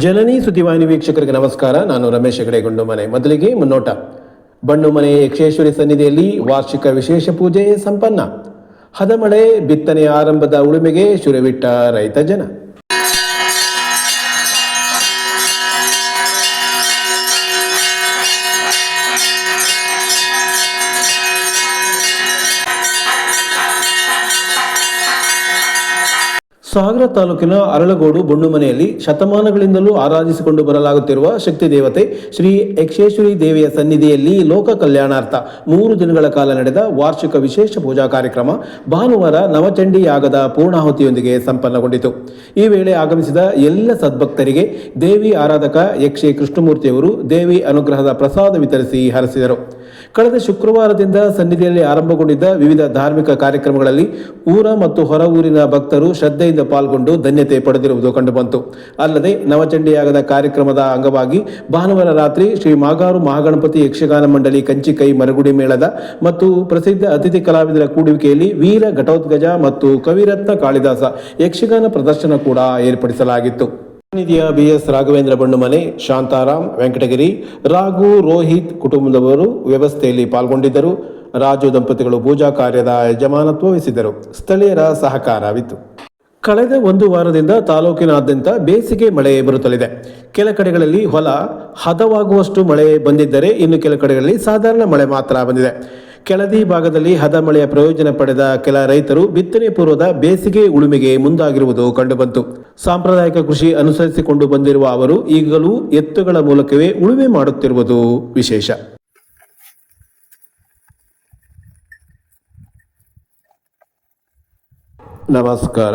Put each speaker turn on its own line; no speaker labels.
ಜನನಿ ಸುದ್ದಿವಾಹಿನಿ ವೀಕ್ಷಕರಿಗೆ ನಮಸ್ಕಾರ. ನಾನು ರಮೇಶ್ ಹೆಗಡೆ ಗುಂಡುಮನೆ. ಮೊದಲಿಗೆ ಮುನ್ನೋಟ. ಬಣ್ಣುಮನೆ ಯಕ್ಷೇಶ್ವರಿ ಸನ್ನಿಧಿಯಲ್ಲಿ ವಾರ್ಷಿಕ ವಿಶೇಷ ಪೂಜೆ ಸಂಪನ್ನ. ಹದಮಳೆ ಬಿತ್ತನೆಯ ಆರಂಭದ ಉಳುಮೆಗೆ ಶುರುವಿಟ್ಟ ರೈತ ಜನ. ಸಾಗರ ತಾಲೂಕಿನ ಅರಳಗೋಡು ಬೊಣ್ಣುಮನೆಯಲ್ಲಿ ಶತಮಾನಗಳಿಂದಲೂ ಆರಾಧಿಸಿಕೊಂಡು ಬರಲಾಗುತ್ತಿರುವ ಶಕ್ತಿ ದೇವತೆ ಶ್ರೀ ಯಕ್ಷೇಶ್ವರಿ ದೇವಿಯ ಸನ್ನಿಧಿಯಲ್ಲಿ ಲೋಕ ಕಲ್ಯಾಣಾರ್ಥ 3 ದಿನಗಳ ಕಾಲ ನಡೆದ ವಾರ್ಷಿಕ ವಿಶೇಷ ಪೂಜಾ ಕಾರ್ಯಕ್ರಮ ಭಾನುವಾರ ನವಚಂಡಿ ಯಾಗದ ಪೂರ್ಣಾಹುತಿಯೊಂದಿಗೆ ಸಂಪನ್ನಗೊಂಡಿತು. ಈ ವೇಳೆ ಆಗಮಿಸಿದ ಎಲ್ಲ ಸದ್ಭಕ್ತರಿಗೆ ದೇವಿ ಆರಾಧಕ ಯಕ್ಷೆ ಕೃಷ್ಣಮೂರ್ತಿಯವರು ದೇವಿ ಅನುಗ್ರಹದ ಪ್ರಸಾದ ವಿತರಿಸಿ ಹರಸಿದರು. ಕಳೆದ ಶುಕ್ರವಾರದಿಂದ ಸನ್ನಿಧಿಯಲ್ಲಿ ಆರಂಭಗೊಂಡಿದ್ದ ವಿವಿಧ ಧಾರ್ಮಿಕ ಕಾರ್ಯಕ್ರಮಗಳಲ್ಲಿ ಊರ ಮತ್ತು ಹೊರ ಊರಿನ ಭಕ್ತರು ಶ್ರದ್ಧೆಯಿಂದ ಪಾಲ್ಗೊಂಡು ಧನ್ಯತೆ ಪಡೆದಿರುವುದು ಕಂಡುಬಂತು. ಅಲ್ಲದೆ ನವಚಂಡಿಯಾಗದ ಕಾರ್ಯಕ್ರಮದ ಅಂಗವಾಗಿ ಭಾನುವಾರ ರಾತ್ರಿ ಶ್ರೀ ಮಾಗಾರು ಮಹಾಗಣಪತಿ ಯಕ್ಷಗಾನ ಮಂಡಳಿ ಕಂಚಿಕೈ ಮರಗುಡಿ ಮೇಳದ ಮತ್ತು ಪ್ರಸಿದ್ಧ ಅತಿಥಿ ಕಲಾವಿದರ ಕೂಡುವಿಕೆಯಲ್ಲಿ ವೀರ ಘಟೋತ್ಕಜ ಮತ್ತು ಕವಿರತ್ನ ಕಾಳಿದಾಸ ಯಕ್ಷಗಾನ ಪ್ರದರ್ಶನ ಕೂಡ ಏರ್ಪಡಿಸಲಾಗಿತ್ತು. ಸನ್ನಿಧಿಯ ಬಿಎಸ್ ರಾಘವೇಂದ್ರ ಬಣ್ಣುಮನೆ, ಶಾಂತಾರಾಮ್, ವೆಂಕಟಗಿರಿ, ರಾಘು, ರೋಹಿತ್ ಕುಟುಂಬದವರು ವ್ಯವಸ್ಥೆಯಲ್ಲಿ ಪಾಲ್ಗೊಂಡಿದ್ದರು. ರಾಜು ದಂಪತಿಗಳು ಪೂಜಾ ಕಾರ್ಯದ ಯಜಮಾನತ್ವ ವಹಿಸಿದರು. ಸ್ಥಳೀಯರ ಸಹಕಾರವಿತ್ತು. ಕಳೆದ 1 ವಾರದಿಂದ ತಾಲೂಕಿನಾದ್ಯಂತ ಬೇಸಿಗೆ ಮಳೆ ಬರುತ್ತಲಿದೆ. ಕೆಲ ಕಡೆಗಳಲ್ಲಿ ಹೊಲ ಹದವಾಗುವಷ್ಟು ಮಳೆ ಬಂದಿದ್ದರೆ ಇನ್ನು ಕೆಲ ಕಡೆಗಳಲ್ಲಿ ಸಾಧಾರಣ ಮಳೆ ಮಾತ್ರ ಬಂದಿದೆ. ಕೆಳದಿ ಭಾಗದಲ್ಲಿ ಹದ ಮಳೆಯ ಪ್ರಯೋಜನ ಪಡೆದ ಕೆಲ ರೈತರು ಬಿತ್ತನೆ ಪೂರ್ವದ ಬೇಸಿಗೆ ಉಳುಮೆಗೆ ಮುಂದಾಗಿರುವುದು ಕಂಡುಬಂತು. ಸಾಂಪ್ರದಾಯಿಕ ಕೃಷಿ ಅನುಸರಿಸಿಕೊಂಡು ಬಂದಿರುವ ಅವರು ಈಗಲೂ ಎತ್ತುಗಳ ಮೂಲಕವೇ ಉಳುಮೆ ಮಾಡುತ್ತಿರುವುದು ವಿಶೇಷ. ನಮಸ್ಕಾರ.